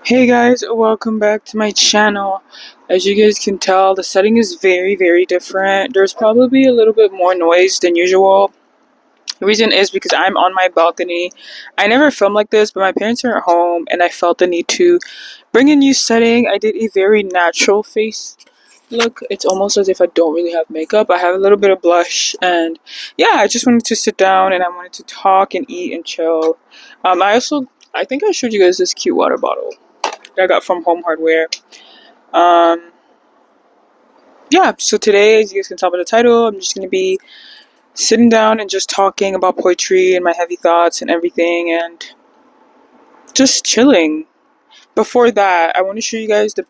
Hey guys, welcome back to my channel. As you guys can tell, the setting is very different. There's probably a little bit more noise than usual. The reason is because I'm on my balcony. I never film like this, but my parents are at home and I felt the need to bring a new setting. I did a very natural face look. It's almost as if I don't really have makeup. I have a little bit of blush and yeah, I just wanted to sit down and I wanted to talk and eat and chill. I think I showed you guys this cute water bottle that I got from Home Hardware. Um, yeah, so today, as you guys can tell by the title, I'm just going to be sitting down and just talking about poetry and my heavy thoughts and everything and just chilling. Before that, I want to show you guys the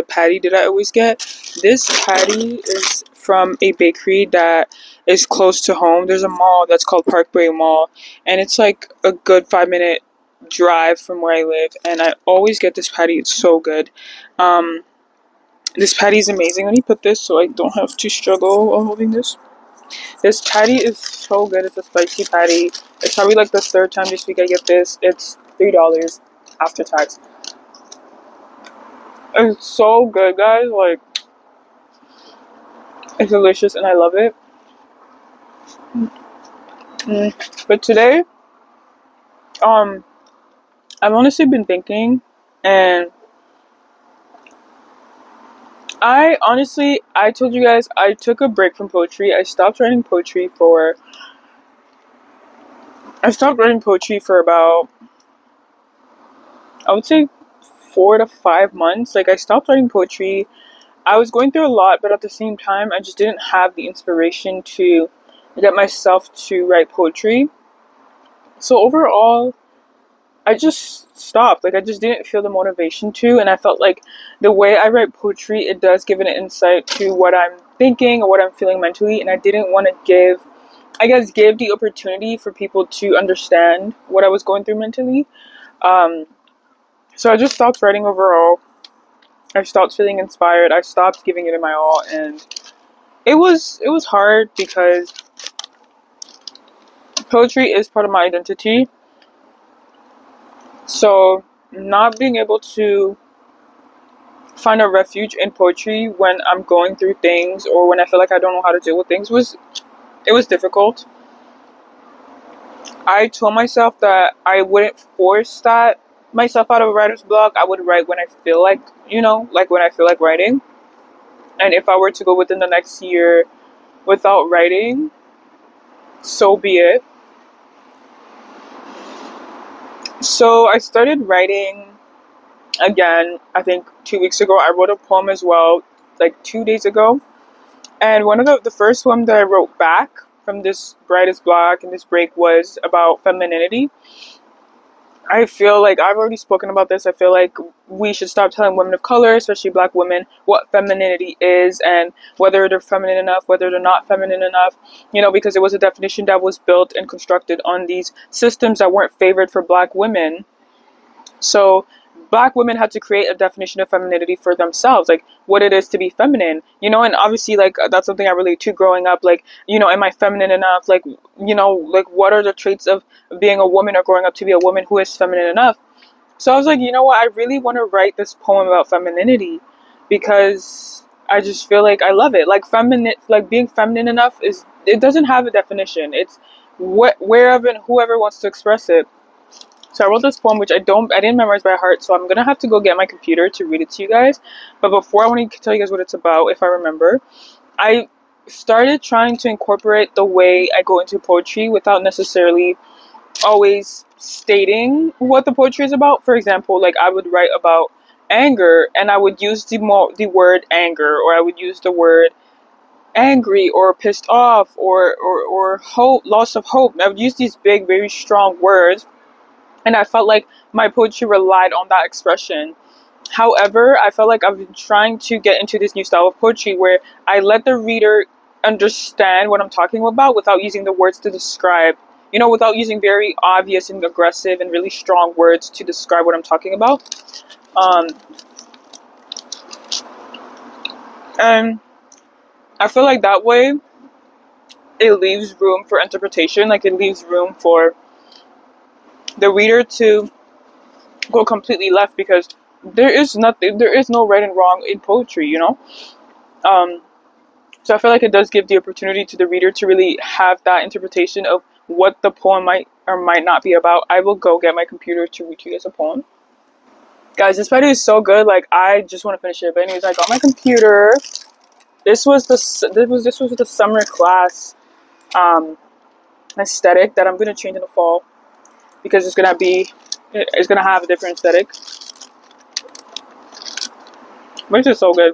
patty that I always get. This patty is from a bakery that is close to home. There's a mall that's called Parkway Mall, and it's like a good 5 minute drive from where I live. And I always get this patty. It's so good. Um, This patty is amazing. Let me put this so I don't have to struggle while holding this. This patty is so good. It's a spicy patty. It's probably like the third time this week I get this. It's $3 after tax. It's so good, guys. Like, it's delicious and I love it. But today, um, I've honestly been thinking, and I told you guys I took a break from poetry. I stopped writing poetry for about, I would say, 4 to 5 months. Like, I stopped writing poetry. I was going through a lot, but at the same time, I just didn't have the inspiration to get myself to write poetry. So overall, I just stopped. Like, I just didn't feel the motivation to, and I felt like the way I write poetry, it does give an insight to what I'm thinking or what I'm feeling mentally, and I didn't want to give the opportunity for people to understand what I was going through mentally. Um, so I just stopped writing overall. I stopped feeling inspired. I stopped giving it my all, and it was hard because poetry is part of my identity. So not being able to find a refuge in poetry when I'm going through things or when I feel like I don't know how to deal with things was difficult. I told myself that I wouldn't force that myself out of a writer's block. I would write when I feel like, like when I feel like writing. And if I were to go within the next year without writing, so be it. So I started writing again, I think 2 weeks ago. I wrote a poem as well, like 2 days ago. And one of the first one that I wrote back from this brightest block and this break was about femininity. I feel like I've already spoken about this. I feel like we should stop telling women of color, especially black women, what femininity is and whether they're feminine enough, whether they're not feminine enough, because it was a definition that was built and constructed on these systems that weren't favored for black women. So black women had to create a definition of femininity for themselves, like what it is to be feminine, and obviously like that's something I relate to growing up, like, am I feminine enough? Like, like what are the traits of being a woman or growing up to be a woman who is feminine enough? So I was like, you know what, I really want to write this poem about femininity because I just feel like I love it. Like feminine, like being feminine enough it doesn't have a definition. It's wherever and whoever wants to express it. So I wrote this poem, which I didn't memorize by heart, so I'm gonna have to go get my computer to read it to you guys. But before, I want to tell you guys what it's about, if I remember. I started trying to incorporate the way I go into poetry without necessarily always stating what the poetry is about. For example, like I would write about anger, and I would use the word anger, or I would use the word angry, or pissed off, or hope, loss of hope. I would use these big, very strong words, and I felt like my poetry relied on that expression. However, I felt like I've been trying to get into this new style of poetry where I let the reader understand what I'm talking about without using the words to describe, without using very obvious and aggressive and really strong words to describe what I'm talking about. Um, and I feel like that way it leaves room for interpretation, like it leaves room for the reader to go completely left, because there is no right and wrong in poetry, you know. Um, so I feel like it does give the opportunity to the reader to really have that interpretation of what the poem might or might not be about. I will go get my computer to read you guys a poem. Guys, this spider is so good. Like, I just want to finish it. But anyways, I got my computer. This was the summer class um, aesthetic that I'm gonna change in the fall, because it's gonna have a different aesthetic. But it's just so good.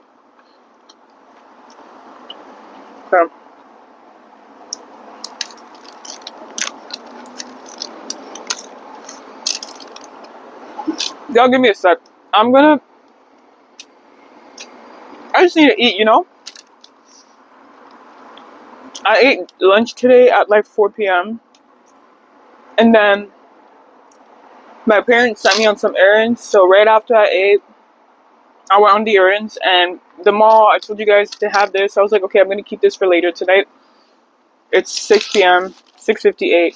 Okay. Y'all give me a sec. I'm gonna. I just need to eat. You know. I ate lunch today at like 4 p.m. and then my parents sent me on some errands. So right after I ate, I went on the errands, and the mall. I told you guys to have this. I was like, okay, I'm gonna keep this for later tonight. It's 6 p.m. 6:58.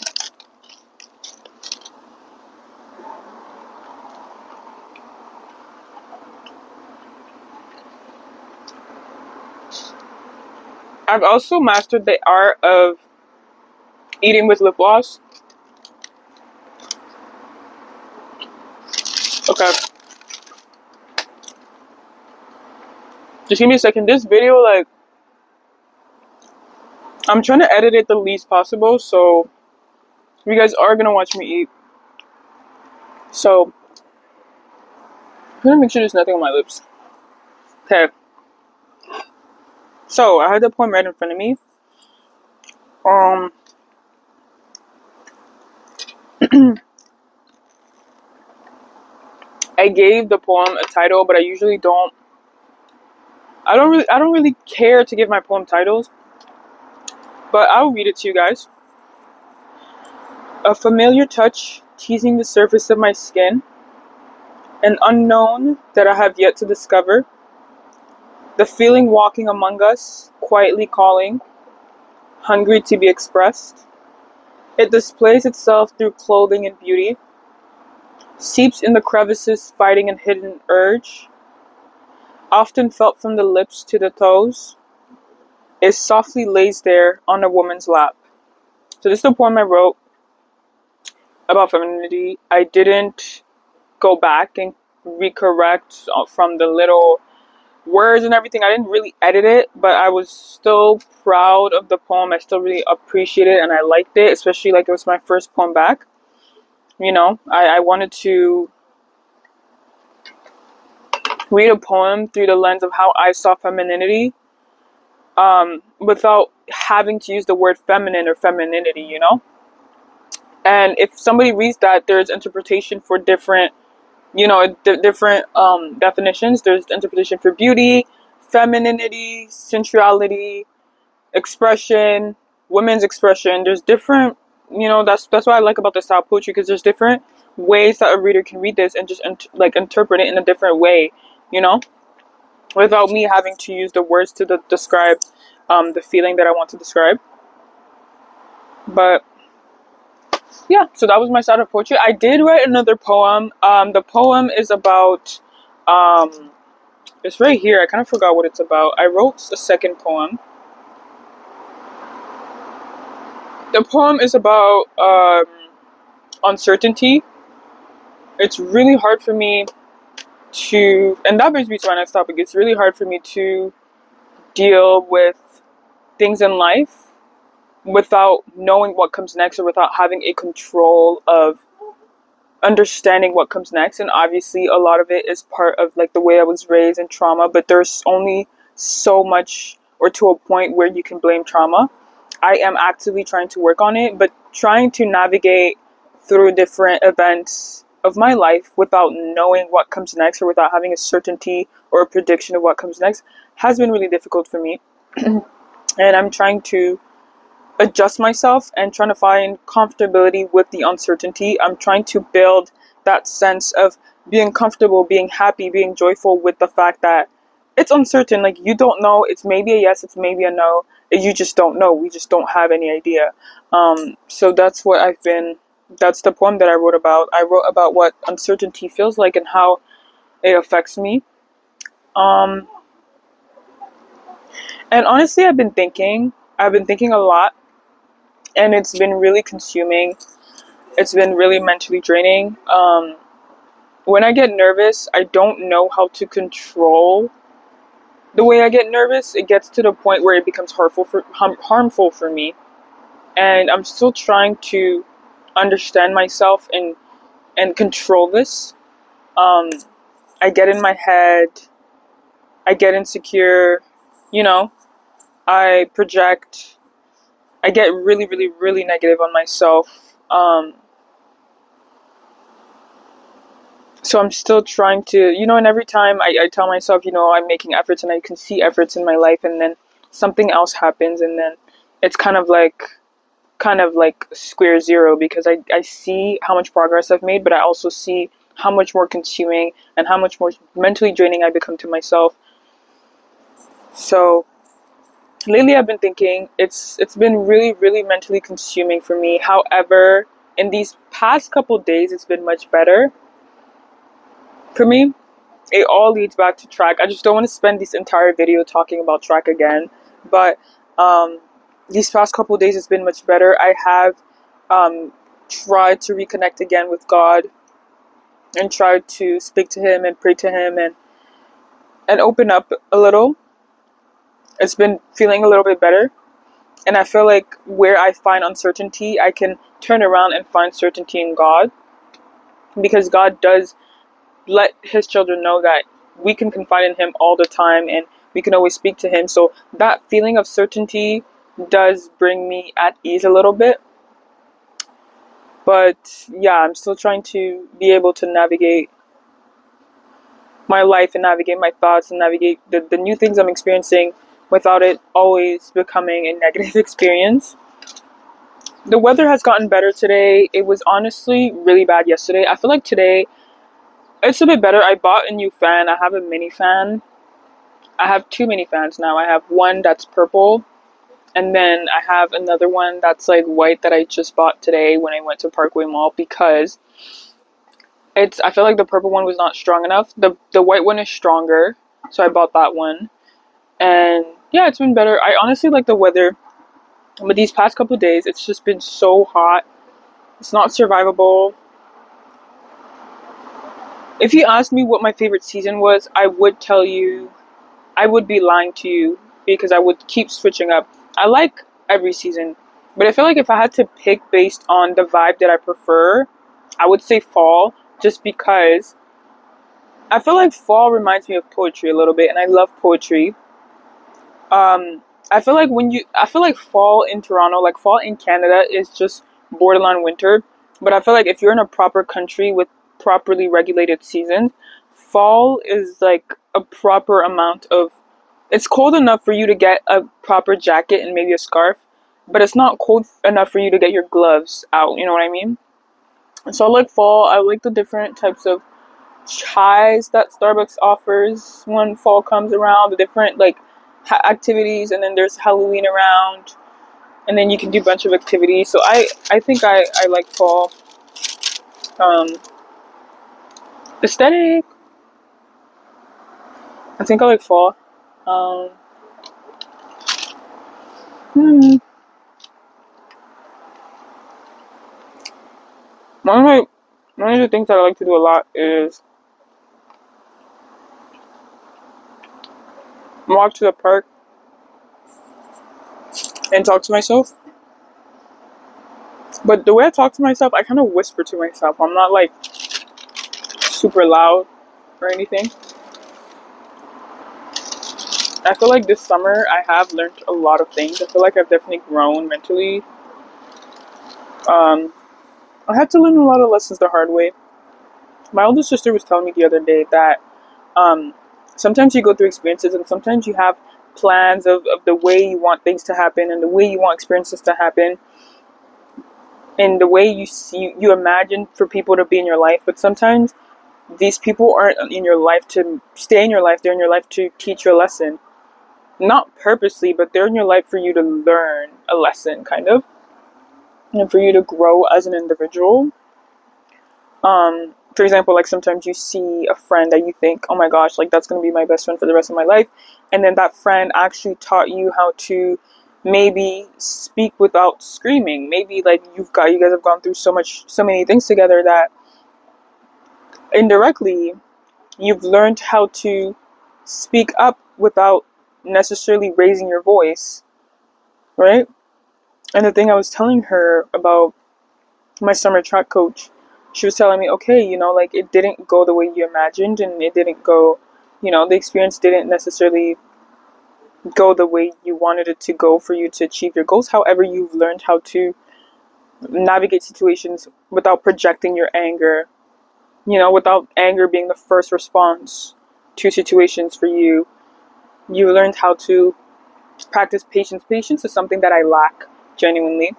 I've also mastered the art of eating with lip gloss. Okay, just give me a second. This video, like, I'm trying to edit it the least possible, so you guys are gonna watch me eat. So I'm gonna make sure there's nothing on my lips. Okay. So I had the poem right in front of me. Um, I gave the poem a title, but I usually don't. I don't really care to give my poem titles, but I'll read it to you guys. A familiar touch teasing the surface of my skin, an unknown that I have yet to discover. The feeling walking among us, quietly calling, hungry to be expressed. It displays itself through clothing and beauty, seeps in the crevices, fighting a hidden urge, often felt from the lips to the toes. It softly lays there on a woman's lap. So this is the poem I wrote about femininity. I didn't go back and recorrect from the little words and everything. I didn't really edit it, but I was still proud of the poem. I still really appreciate it, and I liked it, especially like it was my first poem back. You know, I wanted to read a poem through the lens of how I saw femininity, without having to use the word feminine or femininity, you know? And if somebody reads that, there's interpretation for different, different definitions. There's interpretation for beauty, femininity, sensuality, expression, women's expression. There's different, that's what I like about the style of poetry, because there's different ways that a reader can read this and just interpret it in a different way, you know, without me having to use the words to describe the feeling that I want to describe. But yeah, so that was my style of poetry. I did write another poem. The poem is about, it's right here. I kind of forgot what it's about. I wrote a second poem. The poem is about uncertainty. It's really hard for me to, and that brings me to my next topic. It's really hard for me to deal with things in life without knowing what comes next, or without having a control of understanding what comes next. And obviously a lot of it is part of like the way I was raised and trauma, but there's only so much, or to a point where you can blame trauma. I am actively trying to work on it, but trying to navigate through different events of my life without knowing what comes next, or without having a certainty or a prediction of what comes next, has been really difficult for me. And I'm trying to adjust myself and trying to find comfortability with the uncertainty. I'm trying to build that sense of being comfortable, being happy, being joyful with the fact that it's uncertain. Like, you don't know. It's maybe a yes, it's maybe a no. You just don't know. We just don't have any idea. So that's what I've been That's the poem that I wrote about. I wrote about what uncertainty feels like and how it affects me. Um, and honestly, I've been thinking a lot, and it's been really consuming. It's been really mentally draining. When I get nervous, I don't know how to control the way I get nervous. It gets to the point where it becomes harmful for me, and I'm still trying to understand myself and control this. Um, I get in my head. I get insecure. You know, I project. I get really, really, really negative on myself. So I'm still trying to, and every time I tell myself, I'm making efforts and I can see efforts in my life, and then something else happens, and then it's kind of like square zero, because I see how much progress I've made, but I also see how much more consuming and how much more mentally draining I become to myself. So lately I've been thinking it's been really, really mentally consuming for me. However, in these past couple days it's been much better for me. It all leads back to track. I just don't want to spend this entire video talking about track again. But um, these past couple days it's been much better. I have um, tried to reconnect again with God and tried to speak to Him and pray to Him and open up a little. It's been feeling a little bit better. And I feel like where I find uncertainty, I can turn around and find certainty in God, because God does let His children know that we can confide in Him all the time and we can always speak to Him. So that feeling of certainty does bring me at ease a little bit. But yeah, I'm still trying to be able to navigate my life and navigate my thoughts and navigate the new things I'm experiencing without it always becoming a negative experience. The weather has gotten better today. It was honestly really bad yesterday. I feel like today it's a bit better. I bought a new fan. I have a mini fan. I have two mini fans now. I have one that's purple, and then I have another one that's like white that I just bought today when I went to Parkway Mall, because I feel like the purple one was not strong enough. The white one is stronger, so I bought that one. And yeah, it's been better. I honestly like the weather, but these past couple of days it's just been so hot. It's not survivable. If you asked me what my favorite season was, I would tell you, I would be lying to you, because I would keep switching up. I like every season, but I feel like if I had to pick based on the vibe that I prefer, I would say fall, just because I feel like fall reminds me of poetry a little bit, and I love poetry. Um, I feel like fall in Toronto, like fall in Canada, is just borderline winter. But I feel like if you're in a proper country with properly regulated seasons, fall is like a proper amount of. It's cold enough for you to get a proper jacket and maybe a scarf, but it's not cold enough for you to get your gloves out. You know what I mean? So I like fall. I like the different types of chais that Starbucks offers when fall comes around, the different like activities, and then there's Halloween around, and then you can do a bunch of activities. So I think I like fall. Um, Aesthetic. I think I like fall. Um, hmm. One of my one of the things that I like to do a lot is walk to the park and talk to myself. But the way I talk to myself, I kind of whisper to myself. I'm not like super loud or anything. I feel like this summer I have learned a lot of things. I feel like I've definitely grown mentally. Um, I had to learn a lot of lessons the hard way. My older sister was telling me the other day that um, sometimes you go through experiences and sometimes you have plans of the way you want things to happen and the way you want experiences to happen and the way you imagine for people to be in your life. But sometimes these people aren't in your life to stay in your life. They're in your life to teach you a lesson. Not purposely, but they're in your life for you to learn a lesson, kind of. and for you to grow as an individual. For example, like sometimes you see a friend that you think, oh my gosh, like that's gonna be my best friend for the rest of my life, and then that friend actually taught you how to maybe speak without screaming. Maybe like you guys have gone through so many things together that indirectly you've learned how to speak up without necessarily raising your voice, right? And the thing I was telling her about my summer track coach, she was telling me, okay, like it didn't go the way you imagined, and it didn't go, the experience didn't necessarily go the way you wanted it to go for you to achieve your goals. However, you've learned how to navigate situations without projecting your anger, without anger being the first response to situations for you. You learned how to practice patience. Patience is something that I lack genuinely.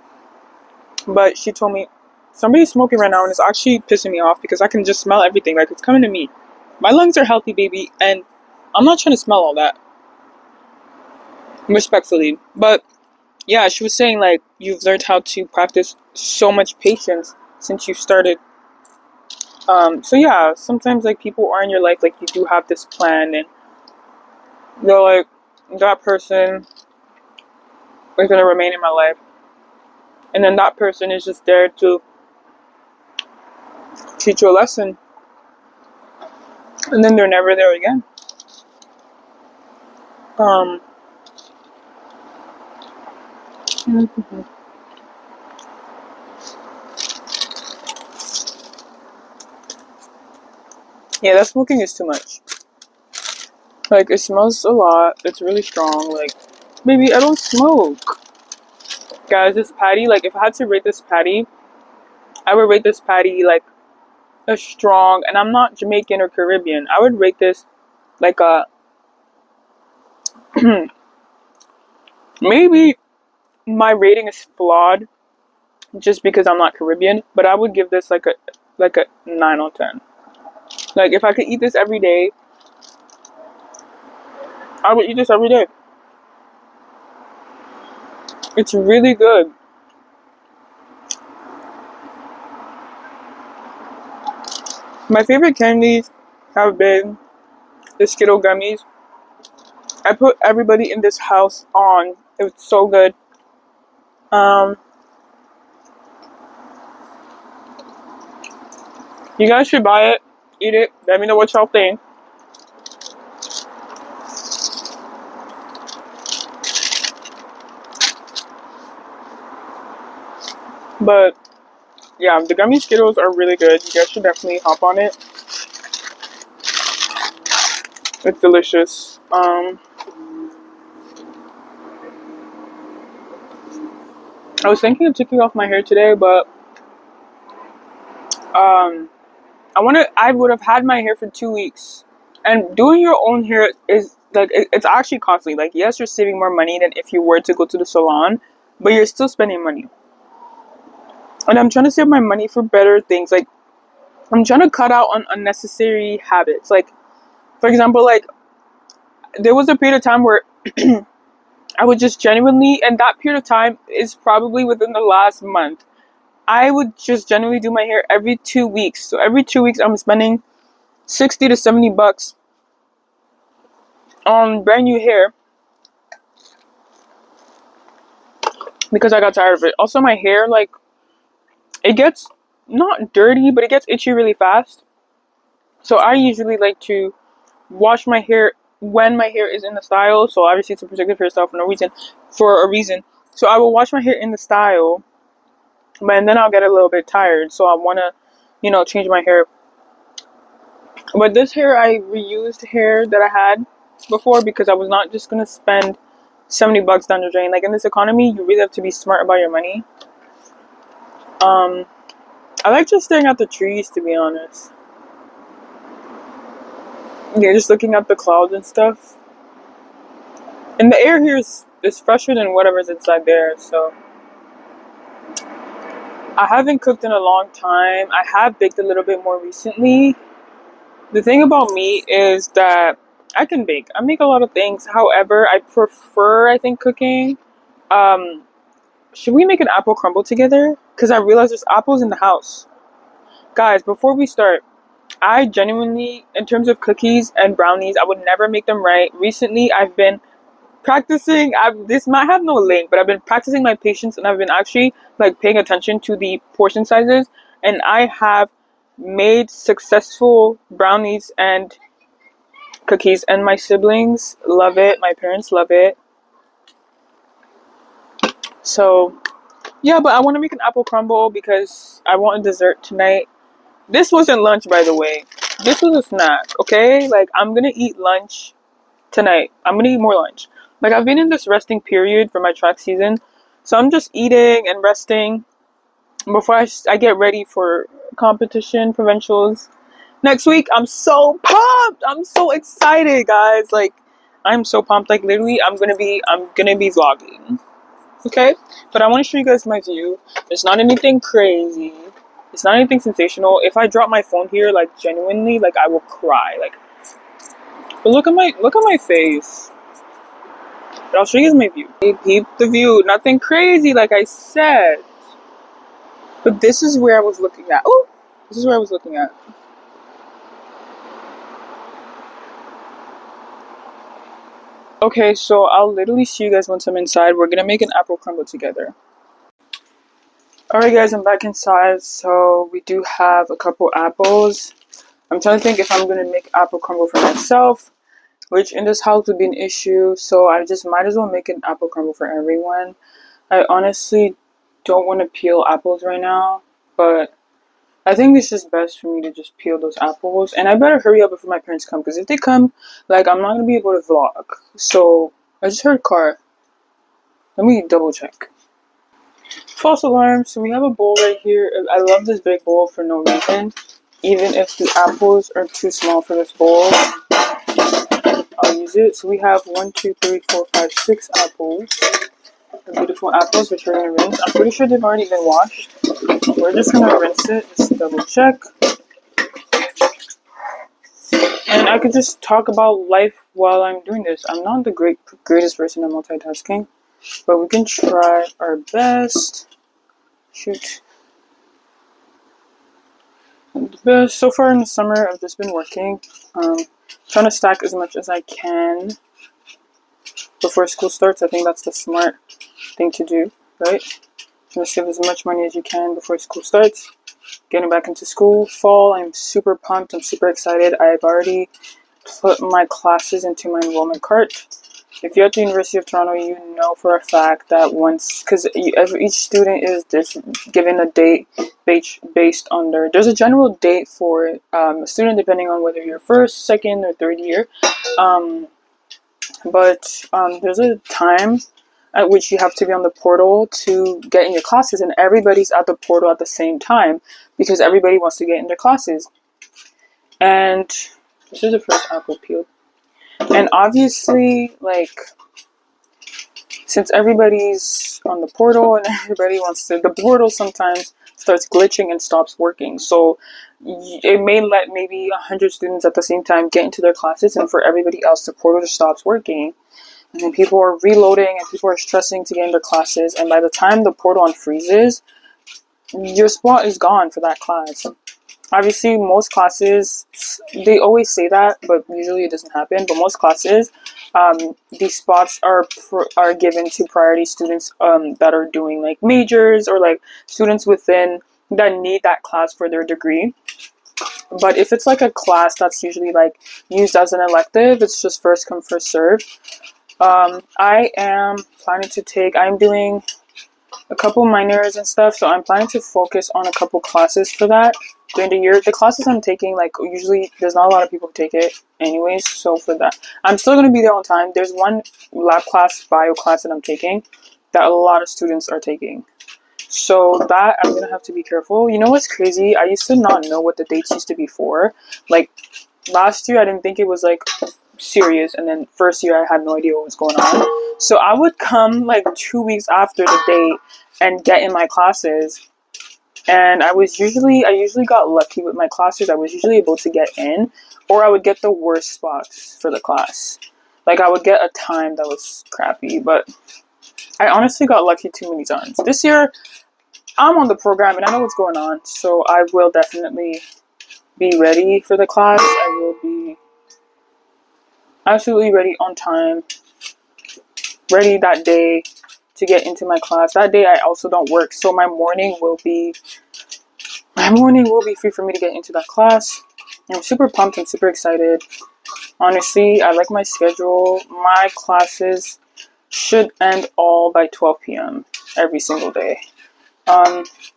But she told me, somebody's smoking right now and it's actually pissing me off because I can just smell everything. Like it's coming to me. My lungs are healthy, baby, and I'm not trying to smell all that. Respectfully. But yeah, she was saying like you've learned how to practice so much patience since you started. So yeah, sometimes like people are in your life, like you do have this plan and they're like, that person is gonna remain in my life. And then that person is just there to teach you a lesson. And then they're never there again. Um Yeah, that smoking is too much. Like, it smells a lot. It's really strong. Like, baby, I don't smoke. Guys, this patty, like, if I had to rate this patty, I would rate this patty, like, a strong, and I'm not Jamaican or Caribbean. I would rate this, like, a, maybe my rating is flawed just because I'm not Caribbean, but I would give this, like a 9 on 10. Like, if I could eat this every day, I would eat this every day. It's really good. My favorite candies have been the Skittle gummies. I put everybody in this house on. It was so good. Um, you guys should buy it, eat it. Let me know what y'all think. But yeah, the gummy Skittles are really good. You guys should definitely hop on it. It's delicious. I was thinking of taking off my hair today, but I would have had my hair for 2 weeks. And doing your own hair is like it's actually costly. Like yes, you're saving more money than if you were to go to the salon, but you're still spending money. And I'm trying to save my money for better things. Like I'm trying to cut out on unnecessary habits. Like for example, like there was a period of time where I would just genuinely, and that period of time is probably within the last month. I would just genuinely do my hair every 2 weeks. So every 2 weeks, I'm spending 60 to 70 bucks on brand new hair because I got tired of it. Also, my hair, like, it gets not dirty, but it gets itchy really fast. So I usually like to wash my hair when my hair is in the style. So obviously, it's a protective hairstyle for a reason. So I will wash my hair in the style, but then I'll get a little bit tired. So I want to, change my hair. But this hair, I reused hair that I had before because I was not just gonna spend 70 bucks down the drain. Like in this economy, you really have to be smart about your money. I like just staring at the trees, to be honest. Yeah, just looking at the clouds and stuff. And the air here is fresher than whatever's inside there. So I haven't cooked in a long time. I have baked a little bit more recently. The thing about me is that I can bake. I make a lot of things. However, I prefer, I think, cooking. Um, should we make an apple crumble together? Because I realized there's apples in the house. Guys, before we start, I genuinely, in terms of cookies and brownies, I would never make them right. Recently, I've been practicing. This might have no link, but I've been practicing my patience, and I've been actually like paying attention to the portion sizes, and I have made successful brownies and cookies, and my siblings love it. My parents love it. So yeah, but I want to make an apple crumble because I want a dessert tonight. This wasn't lunch, by the way. This was a snack, okay? Like, I'm gonna eat lunch tonight. I'm gonna eat more lunch. Like, I've been in this resting period for my track season, so I'm just eating and resting before I get ready for competition, provincials next week. I'm so pumped. I'm so excited, guys. Like, I'm so pumped. Like, literally, I'm gonna be vlogging. Okay, but I want to show you guys my view. It's not anything crazy. It's not anything sensational. If I drop my phone here, like genuinely, like I will cry. Like, but look at my face. But I'll show you guys my view. Hey, peep the view. Nothing crazy, like I said. But this is where I was looking at. Oh, this is where I was looking at. Okay, so I'll literally see you guys once I'm inside. We're gonna make an apple crumble together. Alright guys, I'm back inside. So we do have a couple apples. I'm trying to think if I'm gonna make apple crumble for myself, which in this house would be an issue. So I just might as well make an apple crumble for everyone. I honestly don't want to peel apples right now, but I think it's just best for me to just peel those apples. And I better hurry up before my parents come, because if they come, like, I'm not gonna be able to vlog. So I just heard a car. Let me double check. False alarm. So we have a bowl right here. I love this big bowl for no reason. Even if the apples are too small for this bowl, I'll use it. So we have 1, 2, 3, 4, 5, 6 apples. The beautiful apples, which we're gonna rinse. I'm pretty sure they've already been washed. We're just gonna rinse it, just double check. And I could just talk about life while I'm doing this. I'm not the greatest person at multitasking, but we can try our best. Shoot. So far in the summer, I've just been working, trying to stack as much as I can before school starts. I think that's the smart thing to do, right? Trying to save as much money as you can before school starts. Getting back into school, fall, I'm super pumped. I'm super excited. I've already put my classes into my enrollment cart. If you're at the University of Toronto, you know for a fact that because each student is given a date based on there's a general date for a student depending on whether you're first, second, or third year. But there's a time at which you have to be on the portal to get in your classes, and everybody's at the portal at the same time because everybody wants to get in their classes. And this is the first apple peeled. And obviously, like, since everybody's on the portal and everybody wants to, the portal sometimes starts glitching and stops working. So it may let maybe 100 students at the same time get into their classes, and for everybody else, the portal just stops working. And then people are reloading and people are stressing to get in their classes. And by the time the portal unfreezes, your spot is gone for that class. Obviously, most classes, they always say that, but usually it doesn't happen. But most classes, these spots are given to priority students that are doing like majors, or like students within that need that class for their degree. But if it's like a class that's usually like used as an elective, it's just first come, first serve. I'm doing a couple minors and stuff, so I'm planning to focus on a couple classes for that during the year. The classes I'm taking, like, usually there's not a lot of people who take it anyways, so for that I'm still going to be there on time. There's one lab class, bio class that I'm taking that a lot of students are taking, so that I'm going to have to be careful. You know what's crazy? I used to not know what the dates used to be for. Like, last year I didn't think it was like serious, and then first year I had no idea what was going on. So I would come like 2 weeks after the date and get in my classes, and I usually got lucky with my classes. I was usually able to get in, or I would get the worst spots for the class. Like, I would get a time that was crappy, but I honestly got lucky too many times. This year, I'm on the program and I know what's going on, so I will definitely be ready for the class. I will be absolutely ready on time, ready that day to get into my class. That day I also don't work, so my morning will be free for me to get into that class. I'm super pumped and super excited. Honestly, I like my schedule. My classes should end all by 12 p.m. every single day.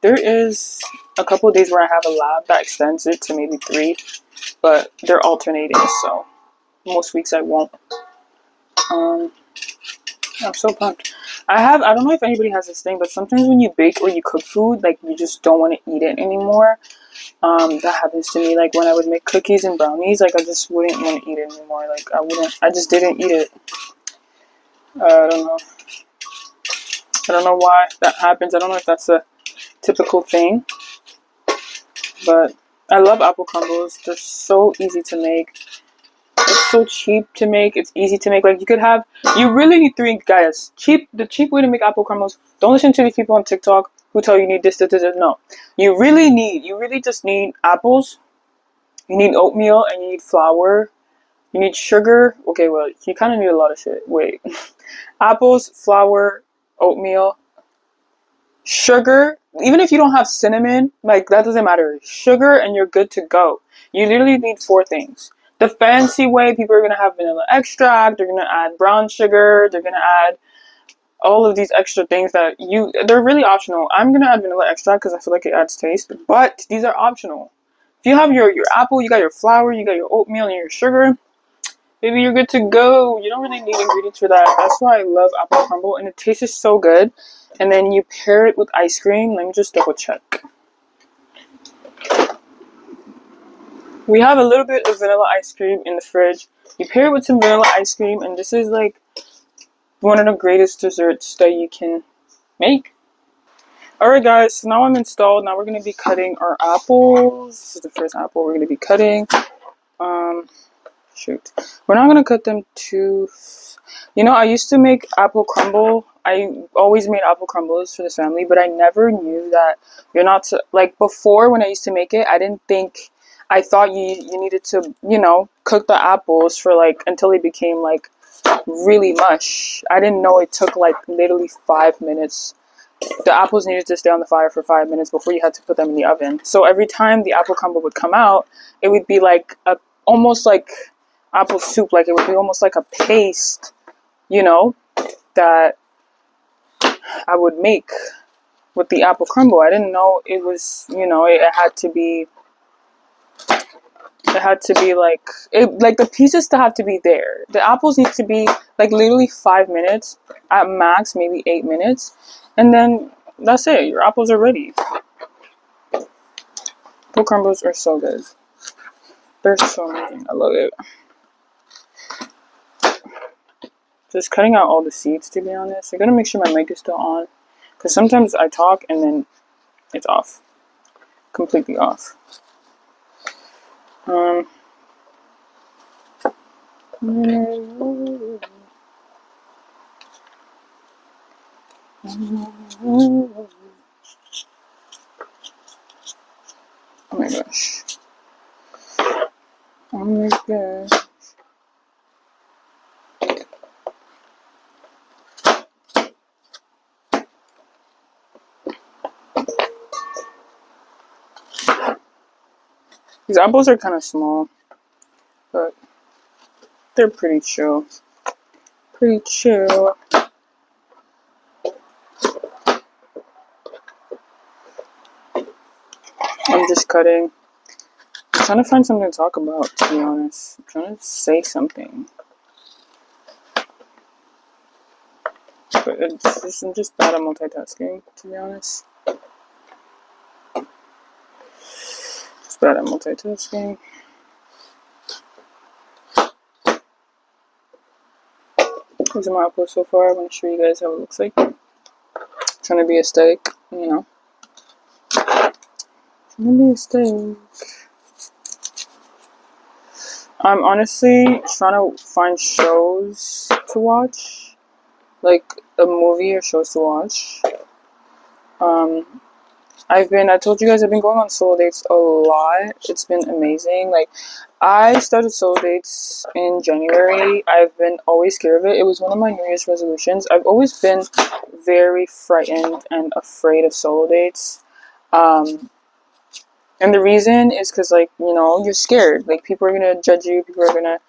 There is a couple of days where I have a lab that extends it to maybe 3, but they're alternating, so most weeks I won't. I'm so pumped. I don't know if anybody has this thing, but sometimes when you bake or you cook food, like you just don't want to eat it anymore. That happens to me. Like when I would make cookies and brownies, like I just wouldn't want to eat it anymore. Like I just didn't eat it. I don't know. I don't know why that happens. I don't know if that's a typical thing, but I love apple crumbles. They're so easy to make. It's so cheap to make. It's easy to make. Like you really need 3 guys. The cheap way to make apple crumbles. Don't listen to these people on TikTok who tell you need this. No. You really just need apples. You need oatmeal and you need flour. You need sugar. Okay, well, you kind of need a lot of shit. Wait. Apples, flour, oatmeal, sugar. Even if you don't have cinnamon, like that doesn't matter. Sugar and you're good to go. You literally need 4 things. The fancy way, people are going to have vanilla extract. They're going to add brown sugar. They're going to add all of these extra things they're really optional. I'm going to add vanilla extract because I feel like it adds taste. But these are optional. If you have your apple, you got your flour, you got your oatmeal, and your sugar, baby, you're good to go. You don't really need ingredients for that. That's why I love apple crumble, and it tastes so good. And then you pair it with ice cream. Let me just double check. We have a little bit of vanilla ice cream in the fridge. You pair it with some vanilla ice cream, and this is like one of the greatest desserts that you can make. Alright guys, so now I'm installed. Now we're going to be cutting our apples. This is the first apple we're going to be cutting. Shoot. We're not going to cut them too... I used to make apple crumble. I always made apple crumbles for this family, but I never knew that you're not to... Like, before when I used to make it, I thought you needed to, cook the apples for, like, until they became, like, really mush. I didn't know it took, like, literally 5 minutes. The apples needed to stay on the fire for 5 minutes before you had to put them in the oven. So every time the apple crumble would come out, it would be like almost like apple soup. Like it would be almost like a paste, that I would make with the apple crumble. I didn't know it was, it had to be like the pieces still have to be there. The apples need to be like literally 5 minutes at max, maybe 8 minutes. And then that's it. Your apples are ready. Apple crumbles are so good. They're so amazing. I love it. Just cutting out all the seeds, to be honest. I gotta make sure my mic is still on. Because sometimes I talk and then it's off. Completely off. Oh my gosh. Oh my gosh. These apples are kind of small, but they're pretty chill. Pretty chill. I'm just cutting. I'm trying to find something to talk about, to be honest. I'm trying to say something. But I'm just bad at multitasking, to be honest. Just bad at multitasking. These are my apples so far. I want to show you guys how it looks like. Trying to be aesthetic, Trying to be aesthetic. I'm honestly trying to find shows to watch. like a movie or shows to watch. Um, I told you guys I've been going on solo dates a lot. It's been amazing. Like, I started solo dates in January. I've been always scared of it. It was one of my New Year's resolutions. I've always been very frightened and afraid of solo dates. Um, and the reason is because, like, you're scared. Like, people are gonna judge you. People are gonna,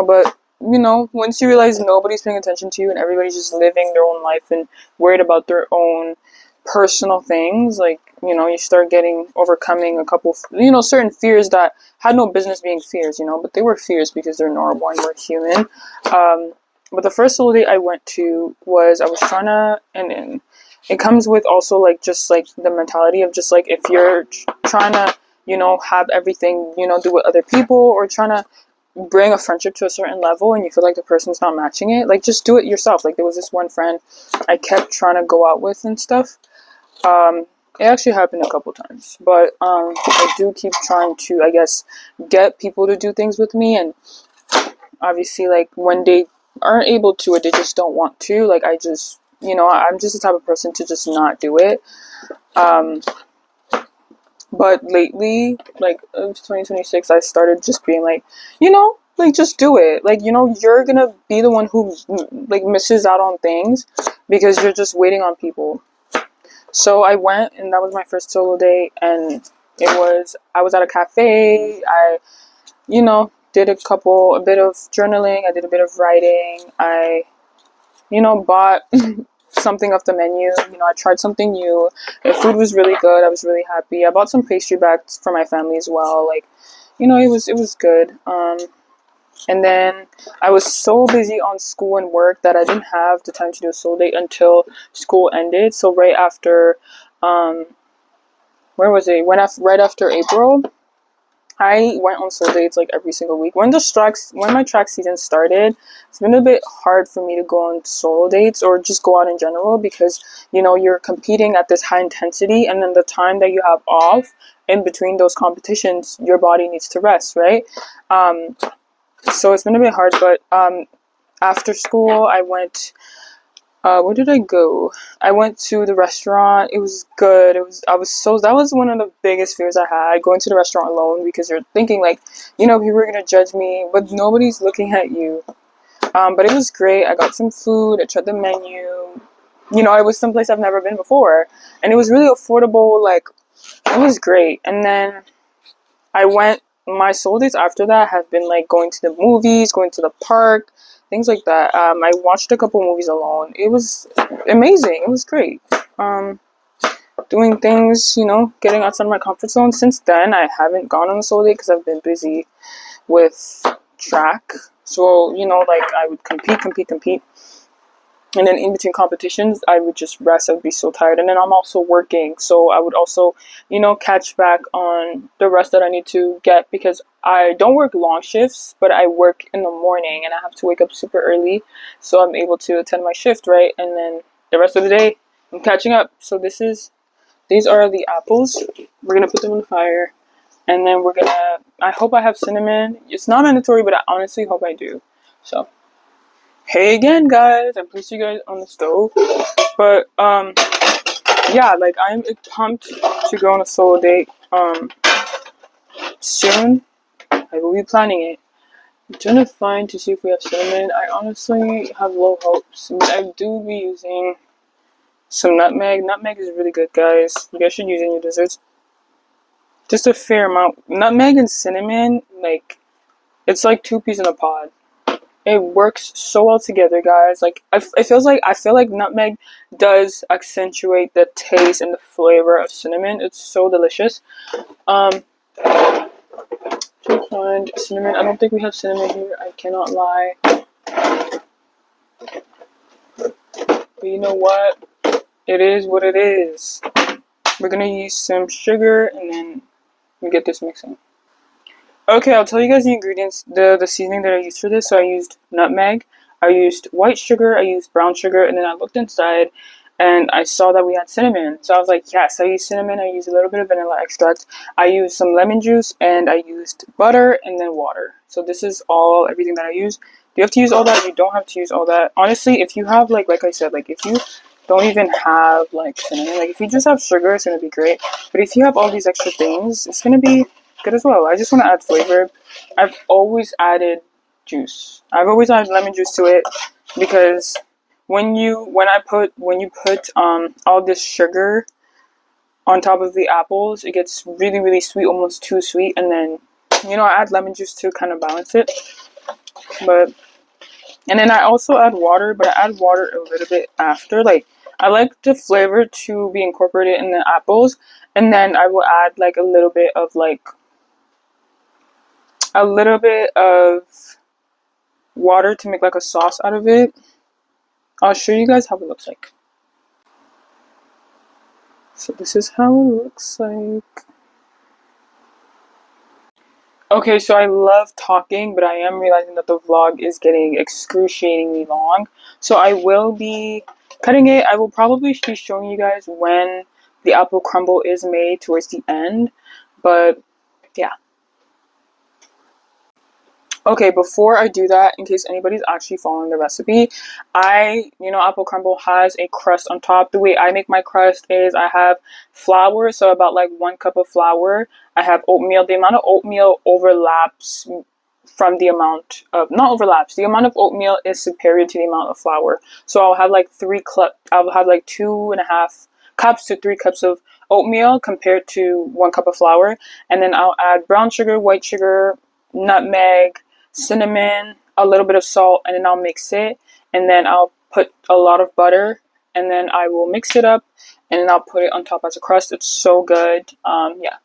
but, once you realize nobody's paying attention to you and everybody's just living their own life and worried about their own personal things, like, you start overcoming a couple, certain fears that had no business being fears, but they were fears because they're normal and we're human. But the first solo date I went to was, I was trying to, and it comes with also, like, just like the mentality of just like, if you're trying to, have everything, do with other people, or trying to bring a friendship to a certain level and you feel like the person's not matching it, like, just do it yourself. Like, there was this one friend I kept trying to go out with and stuff. It actually happened a couple times, but I do keep trying to, I guess, get people to do things with me, and obviously, like, when they aren't able to or they just don't want to, like, I just, I'm just the type of person to just not do it. But lately, like, it was 2026, I started just being like, like, just do it. Like, you're gonna be the one who, like, misses out on things because you're just waiting on people. So I went, and that was my first solo date, and I was at a cafe. I, did a bit of journaling. I did a bit of writing. I, bought something off the menu. I tried something new. The food was really good. I was really happy. I bought some pastry bags for my family as well. Like, it was good. And then I was so busy on school and work that I didn't have the time to do a solo date until school ended. So right after, where was it? Right after April, I went on solo dates like every single week. When my track season started, it's been a bit hard for me to go on solo dates or just go out in general because, you're competing at this high intensity, and then the time that you have off in between those competitions, your body needs to rest, right? So it's been a bit hard, but after school, I went. Where did I go? I went to the restaurant. It was good. That was one of the biggest fears I had, going to the restaurant alone, because you're thinking, like, people are gonna judge me, but nobody's looking at you. But it was great. I got some food. I tried the menu. It was someplace I've never been before, and it was really affordable. Like, it was great. And then my solo dates after that have been like going to the movies, going to the park, things like that. I watched a couple movies alone. It was amazing. It was great. Doing things, getting outside my comfort zone. Since then, I haven't gone on a solo date because I've been busy with track. So, like, I would compete. And then in between competitions, I would just rest. I would be so tired. And then I'm also working. So I would also, catch back on the rest that I need to get, because I don't work long shifts, but I work in the morning and I have to wake up super early. So I'm able to attend my shift, right? And then the rest of the day, I'm catching up. So these are the apples. We're going to put them on the fire. And then I hope I have cinnamon. It's not mandatory, but I honestly hope I do. So. Hey again, guys. I placed you guys on the stove. But, yeah, like, I'm pumped to go on a solo date, soon. I will be planning it. I'm trying to find to see if we have cinnamon. I honestly have low hopes. But I do be using some nutmeg. Nutmeg is really good, guys. You guys should use it in your desserts. Just a fair amount. Nutmeg and cinnamon, like, it's like 2 peas in a pod. It works so well together, guys. Like, I feel like nutmeg does accentuate the taste and the flavor of cinnamon. It's so delicious. To find cinnamon, I don't think we have cinnamon here. I cannot lie. But you know what? It is what it is. We're gonna use some sugar, and then we get this mixing. Okay, I'll tell you guys the ingredients, the seasoning that I used for this. So I used nutmeg, I used white sugar, I used brown sugar, and then I looked inside and I saw that we had cinnamon. So I was like, yes, I used cinnamon, I used a little bit of vanilla extract, I used some lemon juice, and I used butter and then water. So this is everything that I used. you have to use all that? You don't have to use all that. Honestly, if you have like I said, like if you don't even have like cinnamon, like if you just have sugar, it's gonna be great. But if you have all these extra things, it's gonna be good as well. I just want to add flavor. I've always added juice. I've always added lemon juice to it because when you put all this sugar on top of the apples, it gets really, really sweet, almost too sweet. And then, I add lemon juice to kind of balance it. And then I also add water, but I add water a little bit after. Like, I like the flavor to be incorporated in the apples. And then I will add like a little bit of water to make like a sauce out of it. I'll show you guys how it looks like. So this is how it looks like. Okay, so I love talking, but I am realizing that the vlog is getting excruciatingly long. So I will be cutting it. I will probably be showing you guys when the apple crumble is made towards the end. But yeah. Okay, before I do that, in case anybody's actually following the recipe, apple crumble has a crust on top. The way I make my crust is I have flour, so about like 1 cup of flour. I have oatmeal. The amount of oatmeal overlaps from the amount of, not overlaps, the amount of oatmeal is superior to the amount of flour. So I'll have like I'll have like 2.5 cups to 3 cups of oatmeal compared to 1 cup of flour. And then I'll add brown sugar, white sugar, nutmeg, cinnamon, a little bit of salt, and then I'll mix it. And then I'll put a lot of butter, and then I will mix it up, and then I'll put it on top as a crust. It's so good. Yeah.